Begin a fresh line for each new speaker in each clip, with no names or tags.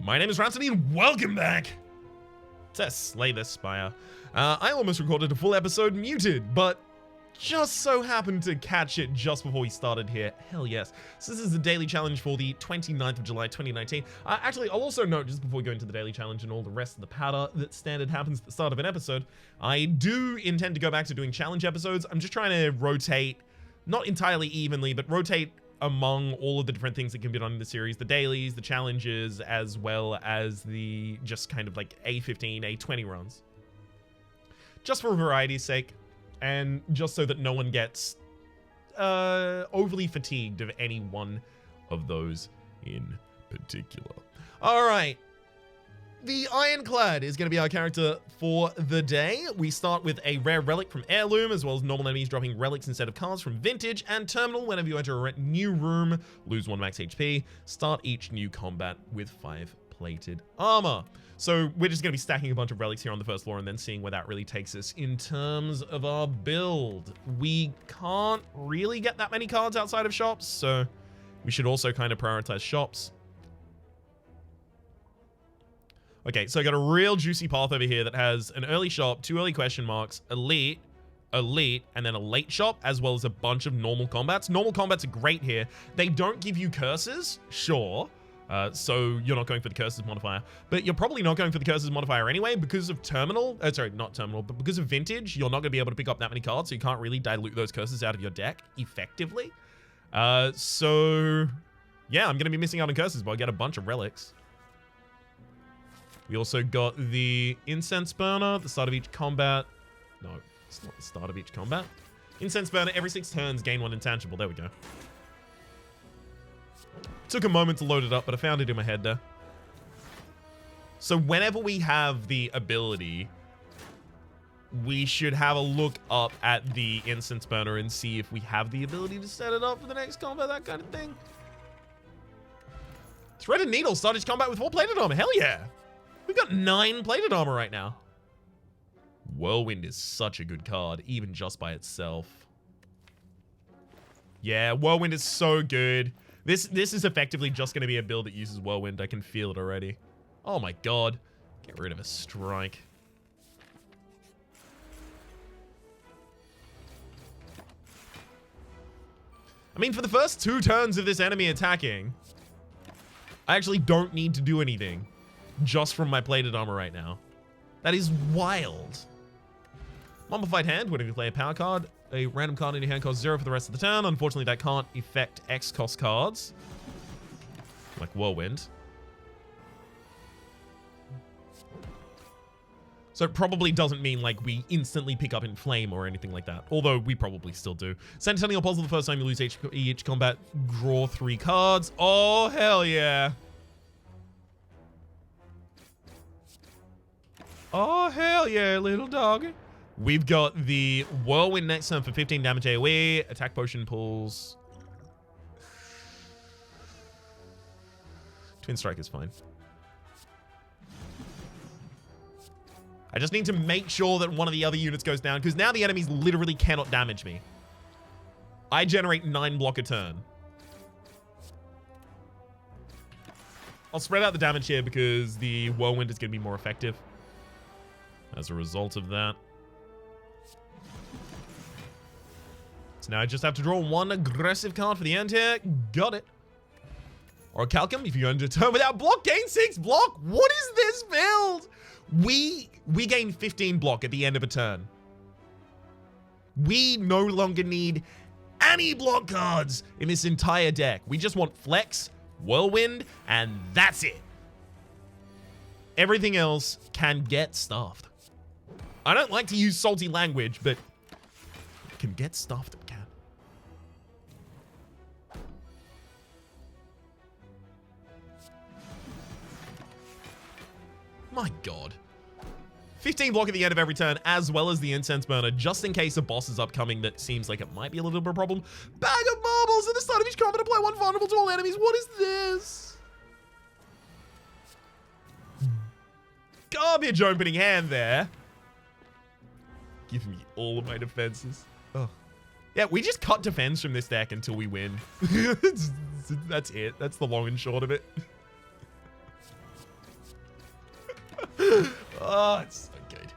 My name is Rhapsody and welcome back to Slay the Spire. I almost recorded a full episode muted, but just so happened to catch it just before we started here. Hell yes. So this is the daily challenge for the 29th of July, 2019. Actually, I'll also note, just before we go into the daily challenge and all the rest of the powder that standard happens at the start of an episode, I do intend to go back to doing challenge episodes. I'm just trying to rotate, not entirely evenly, but rotate among all of the different things that can be done in the series, the dailies, the challenges, as well as the just kind of like A15, A20 runs. Just for variety's sake, and just so that no one gets overly fatigued of any one of those in particular. All right. The Ironclad is going to be our character for the day. We start with a rare relic from Heirloom, as well as normal enemies dropping relics instead of cards from Vintage and Terminal. Whenever you enter a new room, lose 1 max HP. Start each new combat with 5 plated armor. So we're just going to be stacking a bunch of relics here on the first floor and then seeing where that really takes us in terms of our build. We can't really get that many cards outside of shops, so we should also kind of prioritize shops. Okay, so I got a real juicy path over here that has an early shop, 2 early question marks, elite, and then a late shop, as well as a bunch of normal combats. Normal combats are great here. They don't give you curses, sure. So you're not going for the curses modifier, but you're probably not going for the curses modifier anyway because of Terminal. Sorry, not Terminal, but because of Vintage, you're not going to be able to pick up that many cards, so you can't really dilute those curses out of your deck effectively. So yeah, I'm going to be missing out on curses, but I'll get a bunch of relics. We also got the Incense Burner at the start of each combat. No, it's not the start of each combat. Incense Burner, every 6 turns, gain 1 intangible. There we go. Took a moment to load it up, but I found it in my head there. So whenever we have the ability, we should have a look up at the Incense Burner and see if we have the ability to set it up for the next combat, that kind of thing. Threaded Needle, start each combat with 4 plated armor. Hell yeah. We've got 9 plated armor right now. Whirlwind is such a good card, even just by itself. Yeah, Whirlwind is so good. This is effectively just going to be a build that uses Whirlwind. I can feel it already. Oh my god. Get rid of a strike. I mean, for the first 2 turns of this enemy attacking, I actually don't need to do anything. Just from my plated armor right now. That is wild. Mummified Hand, whenever you play a power card, a random card in your hand costs 0 for the rest of the turn. Unfortunately, that can't affect X cost cards. Like Whirlwind. So it probably doesn't mean like we instantly pick up in Flame or anything like that. Although we probably still do. Centennial Puzzle, the first time you lose each combat, draw 3 cards. Oh, hell yeah. Oh, hell yeah, little dog. We've got the Whirlwind next turn for 15 damage AoE. Attack Potion pulls. Twin Strike is fine. I just need to make sure that one of the other units goes down, because now the enemies literally cannot damage me. I generate 9 block a turn. I'll spread out the damage here because the Whirlwind is going to be more effective as a result of that. So now I just have to draw 1 aggressive card for the end here. Got it. Or Calcum, if you go into a turn without block, gain 6 block. What is this build? We gain 15 block at the end of a turn. We no longer need any block cards in this entire deck. We just want Flex, Whirlwind, and that's it. Everything else can get stuffed. I don't like to use salty language, but it can get stuffed, it can. My god. 15 block at the end of every turn, as well as the Incense Burner, just in case a boss is upcoming that seems like it might be a little bit of a problem. Bag of Marbles! At the start of each combat, apply 1 vulnerable to all enemies. What is this? Garbage opening hand there. Give me all of my defenses. Oh. Yeah, we just cut defense from this deck until we win. That's it. That's the long and short of it. Oh, it's so good.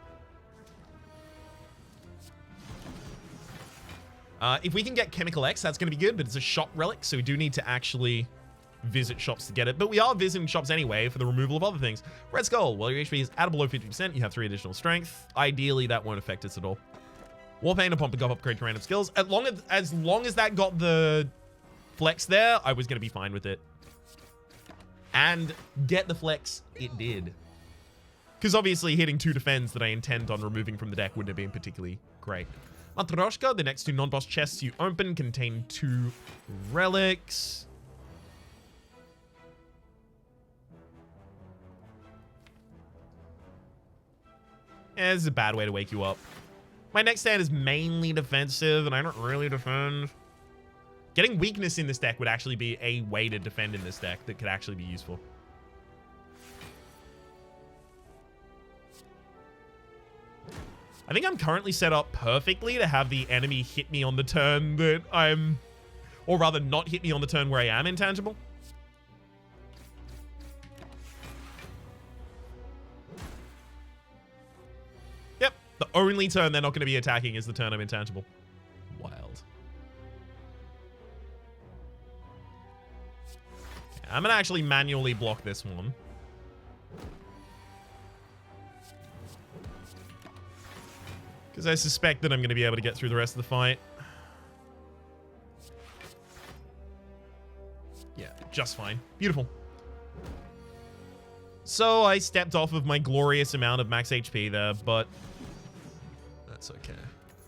If we can get Chemical X, that's going to be good, but it's a shop relic, so we do need to actually visit shops to get it. But we are visiting shops anyway for the removal of other things. Red Skull, while your HP is at below 50%, you have 3 additional strength. Ideally, that won't affect us at all. Warpaint and Pump to upgrade to random skills. As long as that got the flex there, I was going to be fine with it. And get the flex, it did. Because obviously hitting 2 defends that I intend on removing from the deck wouldn't have been particularly great. Matryoshka, the next 2 non-boss chests you open contain 2 relics. Yeah, this is a bad way to wake you up. My next stand is mainly defensive, and I don't really defend. Getting weakness in this deck would actually be a way to defend in this deck that could actually be useful. I think I'm currently set up perfectly to have the enemy hit me on the turn that I'm... Or rather, not hit me on the turn where I am intangible. Yep, the only turn they're not going to be attacking is the turn I'm intangible. Wild. I'm going to actually manually block this one. Because I suspect that I'm going to be able to get through the rest of the fight. Yeah, just fine. Beautiful. So I stepped off of my glorious amount of max HP there, but that's okay.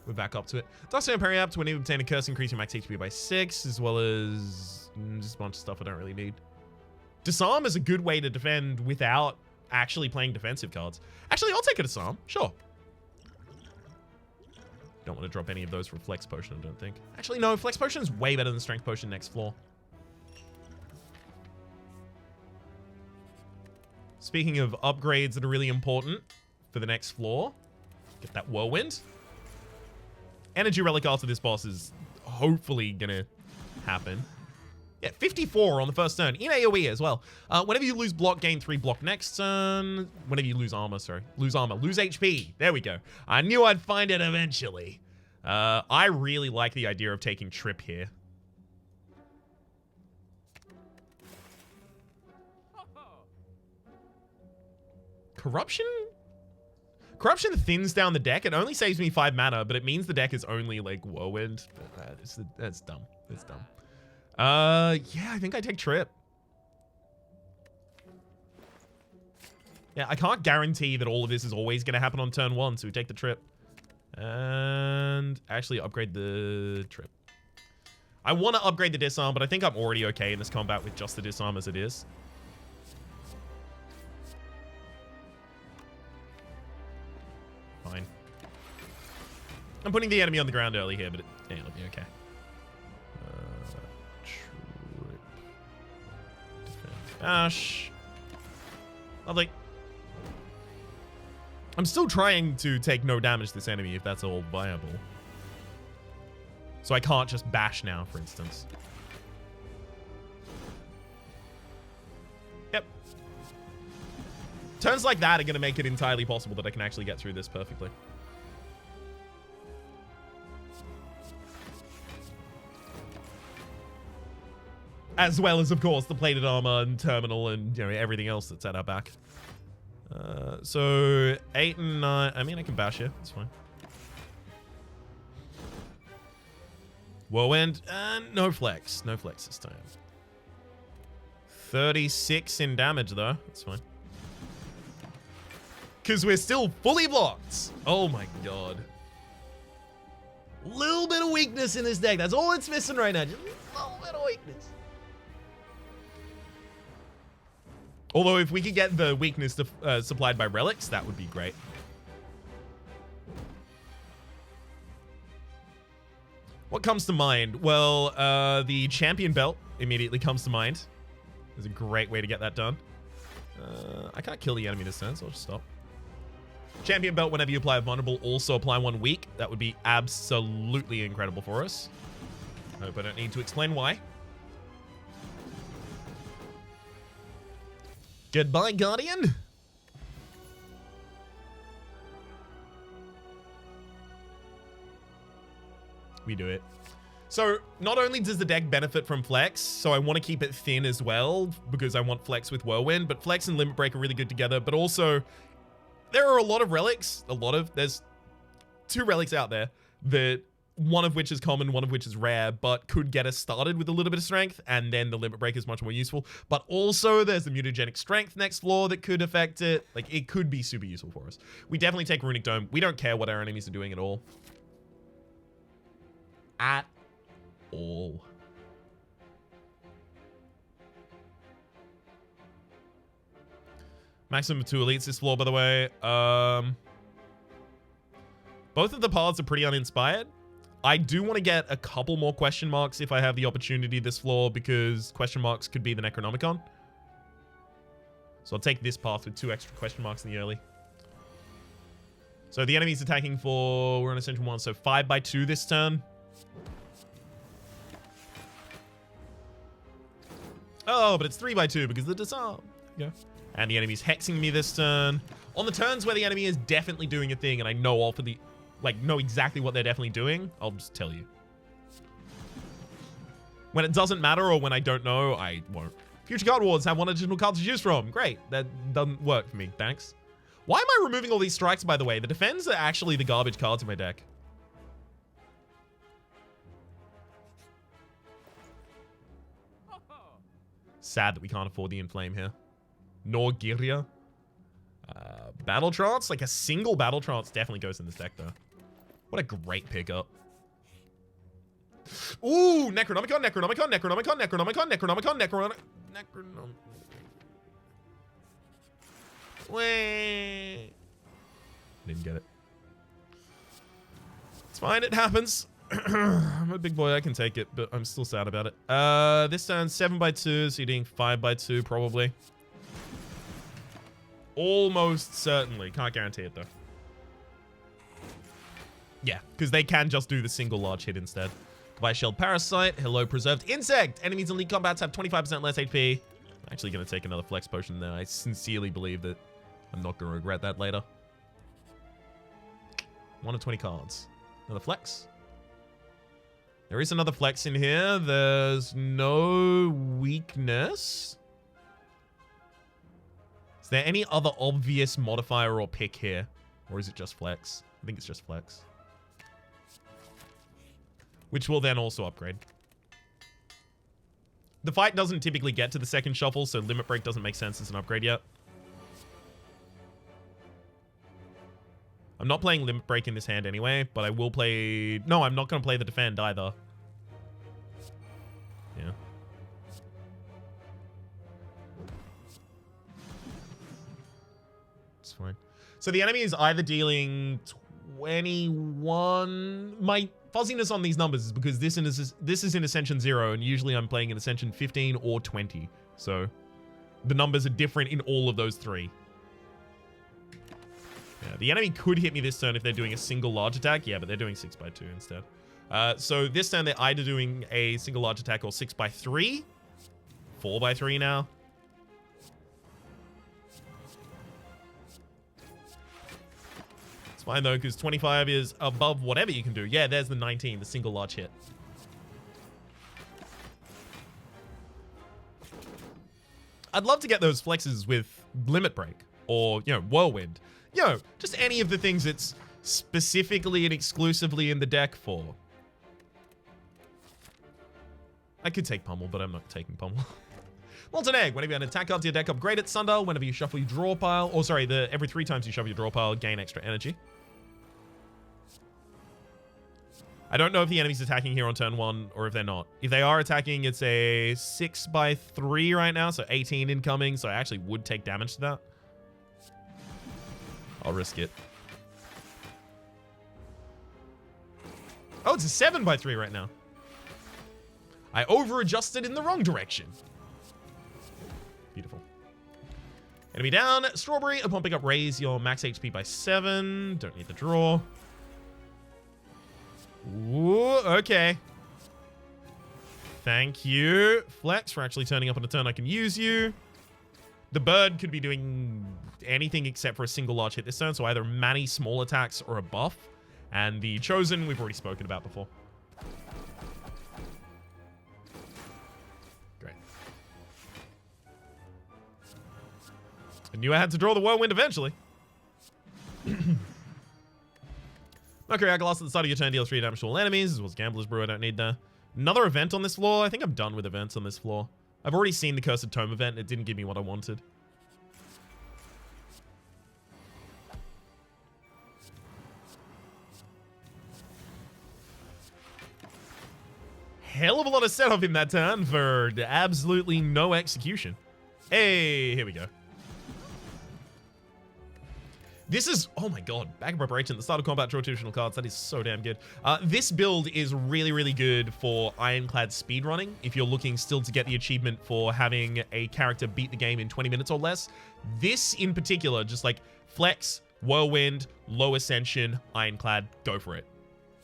We're back up to it. Dusty and Periapt, when you obtain a curse, increase your max HP by 6, as well as just a bunch of stuff I don't really need. Disarm is a good way to defend without actually playing defensive cards. Actually, I'll take a Disarm. Sure. Don't want to drop any of those for Flex Potion, I don't think. Actually, no. Flex Potion is way better than Strength Potion next floor. Speaking of upgrades that are really important for the next floor, get that Whirlwind. Energy Relic after this boss is hopefully going to happen. Yeah, 54 on the first turn. In AoE as well. Whenever you lose block, gain 3 block next turn. Whenever you lose armor, sorry. Lose armor. Lose HP. There we go. I knew I'd find it eventually. I really like the idea of taking Trip here. Corruption? Corruption thins down the deck. It only saves me 5 mana, but it means the deck is only, like, Whirlwind. That's dumb. That's dumb. Yeah, I think I take Trip. Yeah, I can't guarantee that all of this is always going to happen on turn 1, so we take the Trip. And actually upgrade the Trip. I want to upgrade the Disarm, but I think I'm already okay in this combat with just the Disarm as it is. Fine. I'm putting the enemy on the ground early here, but it'll be okay. Bash. Lovely. I'm still trying to take no damage to this enemy if that's all viable. So I can't just bash now, for instance. Yep. Turns like that are going to make it entirely possible that I can actually get through this perfectly. As well as, of course, the plated armor and terminal and, you know, everything else that's at our back. So 8 and 9. I mean, I can bash you. It's fine. Whirlwind and no flex. No flex this time. 36 in damage, though. That's fine. Because we're still fully blocked. Oh, my God. Little bit of weakness in this deck. That's all it's missing right now. Just a little bit of weakness. Although if we could get the weakness to, supplied by relics, that would be great. What comes to mind? Well, the champion belt immediately comes to mind. It's a great way to get that done. I can't kill the enemy this turn, so I'll just stop. Champion belt, whenever you apply a vulnerable, also apply 1 weak. That would be absolutely incredible for us. I hope I don't need to explain why. Goodbye, Guardian. we do it. So not only does the deck benefit from Flex, so I want to keep it thin as well because I want Flex with Whirlwind, but Flex and Limit Break are really good together, but also there are a lot of relics, there's 2 relics out there that one of which is common, one of which is rare, but could get us started with a little bit of strength, and then the Limit Break is much more useful. But also there's the Mutagenic Strength next floor that could affect it. Like, it could be super useful for us. We definitely take Runic Dome. We don't care what our enemies are doing at all. At all. Maximum of 2 elites this floor, by the way. Both of the paths are pretty uninspired. I do want to get a couple more question marks if I have the opportunity this floor, because question marks could be the Necronomicon. So I'll take this path with 2 extra question marks in the early. So the enemy's attacking for, we're on Ascension 1, so 5x2 this turn. Oh, but it's 3x2 because of the disarm. There you go. And the enemy's hexing me this turn. On the turns where the enemy is definitely doing a thing and I know all for the, know exactly what they're definitely doing, I'll just tell you. When it doesn't matter or when I don't know, I won't. Future Card Wars have 1 additional card to choose from. Great. That doesn't work for me. Thanks. Why am I removing all these strikes, by the way? The defends are actually the garbage cards in my deck. Sad that we can't afford the Inflame here. Nor Giria. Battle Trance? Like a single Battle Trance definitely goes in this deck, though. What a great pickup. Ooh, Necronomicon, Necronomicon, Necronomicon, Necronomicon, Necronomicon, Necronomicon. Wait. Didn't get it. It's fine, it happens. I'm a big boy, I can take it, but I'm still sad about it. This turn 7x2, so you're doing 5x2 probably. Almost certainly. Can't guarantee it though. Yeah, because they can just do the single large hit instead. Goodbye Shelled Parasite. Hello Preserved Insect. Enemies in Elite Combats have 25% less HP. I'm actually going to take another Flex Potion there. I sincerely believe that I'm not going to regret that later. 1 of 20 cards. Another Flex. There is another Flex in here. There's no weakness. Is there any other obvious modifier or pick here? Or is it just Flex? I think it's just Flex. Which will then also upgrade. The fight doesn't typically get to the second shuffle, so Limit Break doesn't make sense as an upgrade yet. I'm not playing Limit Break in this hand anyway, but I will play... No, I'm not going to play the Defend either. Yeah. It's fine. So the enemy is either dealing 21... My fuzziness on these numbers is because this is in Ascension 0, and usually I'm playing in Ascension 15 or 20. So the numbers are different in all of those 3. Yeah, the enemy could hit me this turn if they're doing a single large attack. Yeah, but they're doing 6x2 instead. So this turn, they're either doing a single large attack or 6x3. 4x3 now. It's fine, though, because 25 is above whatever you can do. Yeah, there's the 19, the single large hit. I'd love to get those flexes with Limit Break or, you know, Whirlwind. You know, just any of the things it's specifically and exclusively in the deck for. I could take Pummel, but I'm not taking Pummel. Molten Egg. Whenever you have an attack card to your deck, upgrade it. Sundial. Whenever you shuffle your draw pile. Or sorry, every 3 times you shuffle your draw pile, gain extra energy. I don't know if the enemy's attacking here on turn 1 or if they're not. If they are attacking, it's a 6x3 right now, so 18 incoming. So I actually would take damage to that. I'll risk it. Oh, it's a 7x3 right now. I over-adjusted in the wrong direction. Beautiful. Enemy down. Strawberry. Upon pickup, raise your max HP by 7. Don't need the draw. Ooh, okay. Thank you, Flex, for actually turning up on a turn I can use you. The bird could be doing anything except for a single large hit this turn, so either many small attacks or a buff. And the Chosen, we've already spoken about before. I knew I had to draw the whirlwind eventually. Mercury Hourglass at the start of your turn deals 3 damage to all enemies. This was Gambler's Brew, I don't need that. Another event on this floor? I think I'm done with events on this floor. I've already seen the Cursed Tome event, and it didn't give me what I wanted. Hell of a lot of setup in that turn for absolutely no execution. Hey, here we go. This is, oh my god, back in preparation, the start of combat, draw 2 additional cards. That is so damn good. This build is really, really good for Ironclad speedrunning. If you're looking still to get the achievement for having a character beat the game in 20 minutes or less, this in particular, just like Flex, Whirlwind, Low Ascension, Ironclad, go for it.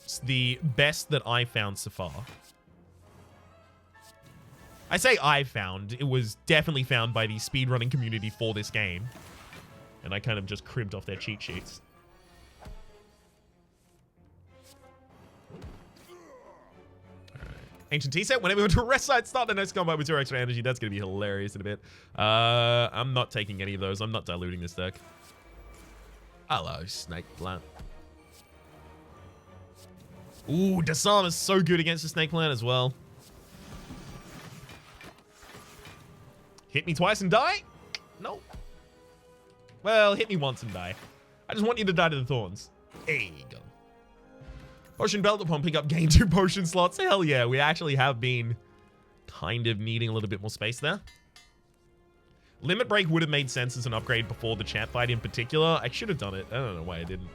It's the best that I've found so far. I say I found, it was definitely found by the speedrunning community for this game. And I kind of just cribbed off their cheat sheets. Alright. Ancient Tea set. Whenever we go to a rest side, start the next combat with 2 extra energy. That's going to be hilarious in a bit. I'm not taking any of those. I'm not diluting this deck. Hello, Snake Plant. Ooh, Disarm is so good against the Snake Plant as well. Hit me twice and die? Nope. Well, hit me once and die. I just want you to die to the thorns. There you go. Potion Belt upon pick up, gain 2 potion slots. Hell yeah, we actually have been kind of needing a little bit more space there. Limit Break would have made sense as an upgrade before the champ fight in particular. I should have done it. I don't know why I didn't.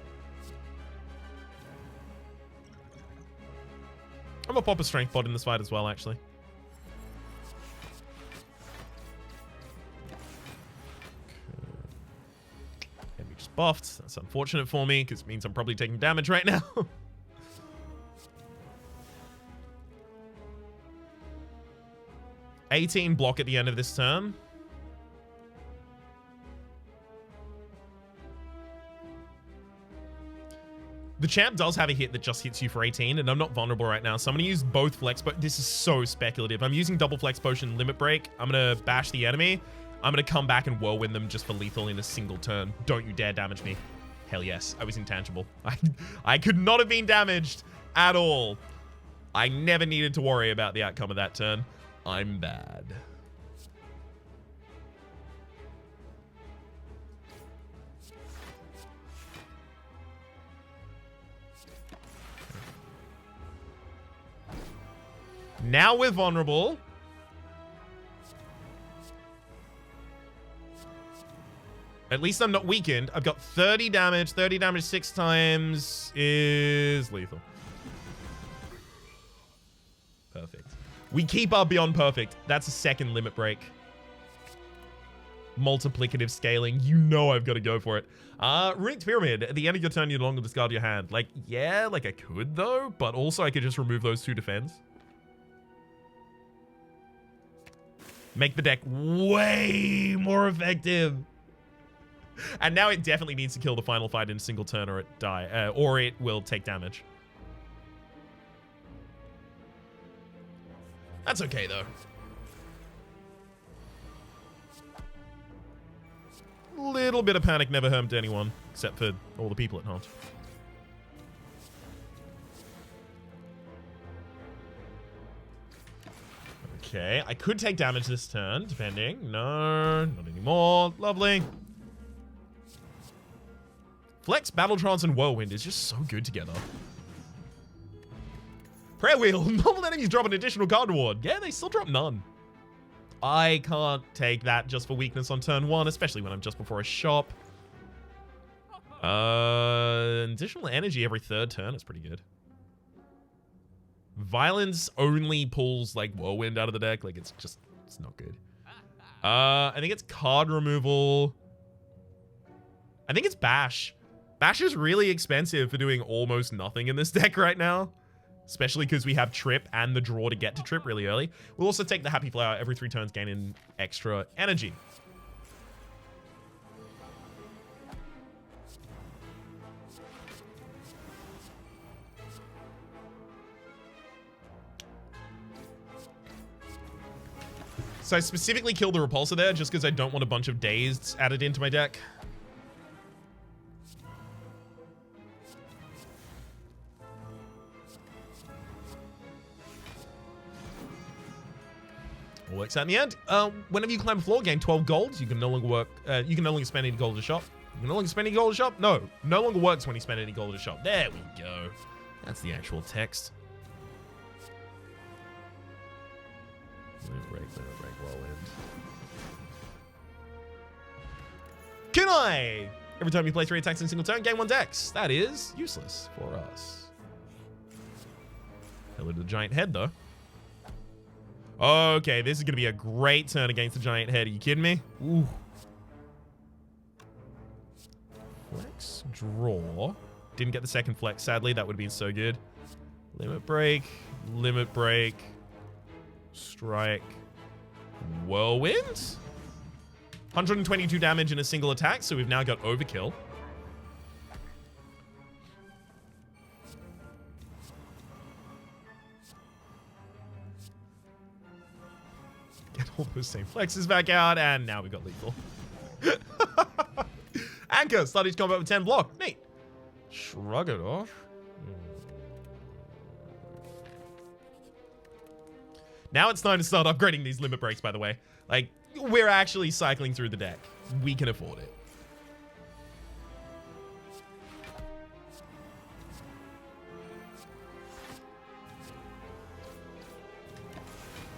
I'm gonna pop a strength bot in this fight as well, actually. Buffed. That's unfortunate for me because it means I'm probably taking damage right now. $18 block at the end of this turn. The champ does have a hit that just hits you for 18, and I'm not vulnerable right now, so I'm going to use both flex, but this is so speculative. I'm using double flex potion limit break. I'm going to bash the enemy. I'm going to come back and whirlwind them just for lethal in a single turn. Don't you dare damage me. Hell yes, I was intangible. I could not have been damaged at all. I never needed to worry about the outcome of that turn. I'm bad. Now we're vulnerable. At least I'm not weakened. I've got 30 damage. 30 damage 6 times is lethal. Perfect. We keep our beyond perfect. That's a second limit break. Multiplicative scaling. You know I've got to go for it. Runic Pyramid. At the end of your turn, you no longer discard your hand. Like, yeah, like I could though, but also I could just remove those 2 defense. Make the deck way more effective. And now it definitely needs to kill the final fight in a single turn or it will take damage. That's okay though. Little bit of panic never harmed anyone, except for all the people at home. Okay, I could take damage this turn, depending. No, not anymore. Lovely. Flex, Battle Trance, and Whirlwind is just so good together. Prayer Wheel. Normal enemies drop an additional card reward. Yeah, they still drop none. I can't take that just for weakness on turn 1, especially when I'm just before a shop. Additional energy every 3rd turn is pretty good. Violence only pulls like Whirlwind out of the deck. Like it's not good. I think it's card removal. I think it's Bash. Bash is really expensive for doing almost nothing in this deck right now. Especially because we have Trip and the draw to get to Trip really early. We'll also take the Happy Flower every 3 turns, gaining extra energy. So I specifically killed the repulsor there just because I don't want a bunch of dazed added into my deck. Works out in the end. Whenever you climb a floor, gain 12 gold. You can no longer spend any gold at a shop. You can no longer spend any gold at a shop? No longer works when you spend any gold at a shop. There we go. That's the actual text. Limit break, whirlwind. Kunai! Every time you play 3 attacks in a single turn, gain 1 dex. That is useless for us. Hello to the giant head, though. Okay, this is going to be a great turn against the giant head. Are you kidding me? Ooh. Flex, draw. Didn't get the second flex, sadly. That would have been so good. Limit break, strike, whirlwind. 122 damage in a single attack, so we've now got overkill. Get all those same flexes back out, and now we've got lethal. Anchor, started combat with 10 block. Neat. Shrug it off. Now it's time to start upgrading these limit breaks, by the way. Like, we're actually cycling through the deck. We can afford it.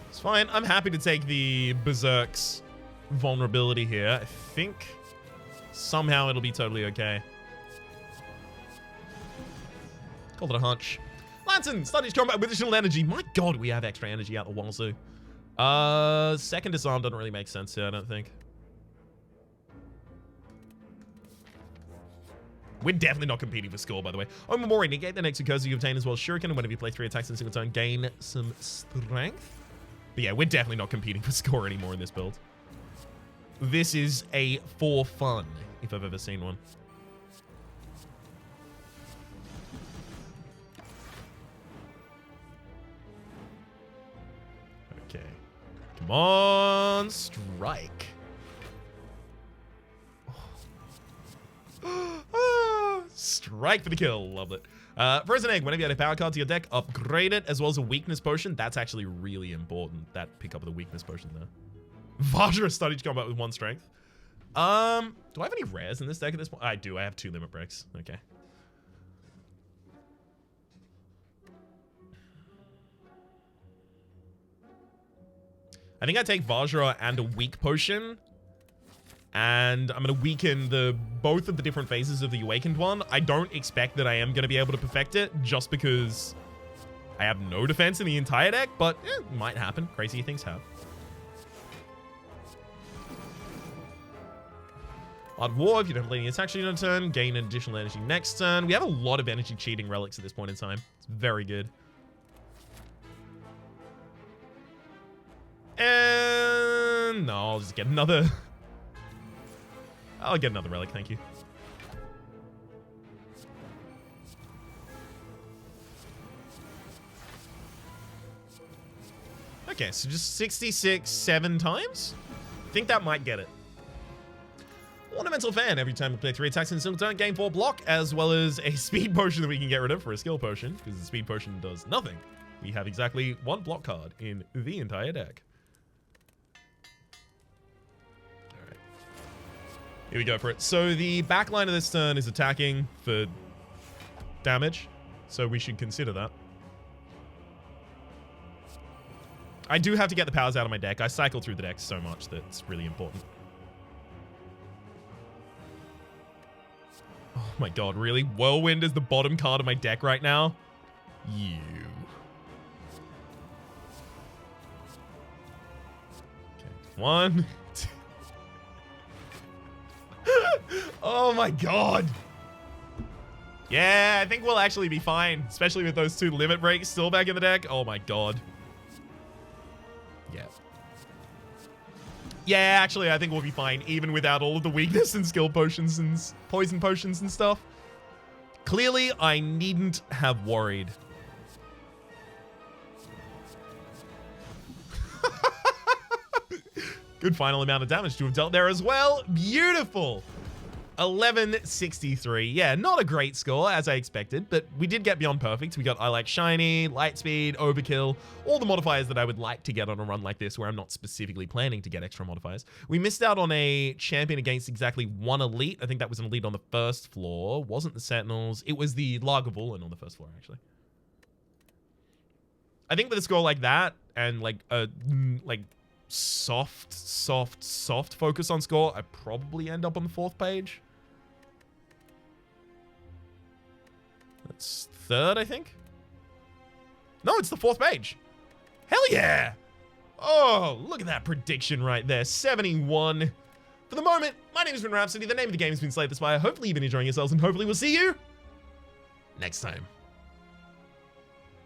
It's fine. I'm happy to take the Berserk's vulnerability here. I think somehow it'll be totally okay. Called it a hunch. Lantern, studies combat with additional energy. My god, we have extra energy out the wazoo. Second disarm doesn't really make sense here, I don't think. We're definitely not competing for score, by the way. Oh, Memori, negate the next occurs you obtain as well as Shuriken, and whenever you play 3 attacks in a single turn, gain some strength. But yeah, we're definitely not competing for score anymore in this build. This is a for fun, if I've ever seen one. Okay. Come on, strike. Strike for the kill. Love it. Frozen Egg, whenever you add a power card to your deck, upgrade it, as well as a weakness potion. That's actually really important, that pick up of the weakness potion there. Vajra started to combat with 1 strength. Do I have any rares in this deck at this point? I do. I have 2 limit breaks. Okay. I think I take Vajra and a weak potion. And I'm going to weaken both of the different phases of the Awakened one. I don't expect that I am going to be able to perfect it just because I have no defense in the entire deck, but it might happen. Crazy things have. Art of War, if you don't have any attack cheating on a turn, gain an additional energy next turn. We have a lot of energy cheating relics at this point in time. It's very good. And no, I'll just get another... I'll get another relic, thank you. Okay, so just 66 7 times? I think that might get it. Ornamental Fan. Every time we play 3 attacks in a single turn, gain 4 block, as well as a speed potion that we can get rid of for a skill potion, because the speed potion does nothing. We have exactly 1 block card in the entire deck. Here we go for it. So the back line of this turn is attacking for damage, so we should consider that. I do have to get the powers out of my deck. I cycle through the deck so much that it's really important. Oh my god, really? Whirlwind is the bottom card of my deck right now? You. Okay, 1, 2. Oh my god. Yeah, I think we'll actually be fine, especially with those 2 limit breaks still back in the deck. Oh my god. Yeah. Yeah, actually, I think we'll be fine, even without all of the weakness and skill potions and poison potions and stuff. Clearly, I needn't have worried. Good final amount of damage to have dealt there as well. Beautiful. 1163. Yeah, not a great score as I expected, but we did get beyond perfect. We got I like shiny, light speed, overkill, all the modifiers that I would like to get on a run like this where I'm not specifically planning to get extra modifiers. We missed out on a champion against exactly one elite. I think that was an elite on the first floor. Wasn't the Sentinels. It was the Lagavulin on the first floor, actually. I think with a score like that and like a soft focus on score, I probably end up on the 4th page. That's 3rd, I think. No, it's the 4th page. Hell yeah! Oh, look at that prediction right there. 71. For the moment, my name has been Rhapsody. The name of the game has been Slay the Spire. Hopefully you've been enjoying yourselves, and hopefully we'll see you next time.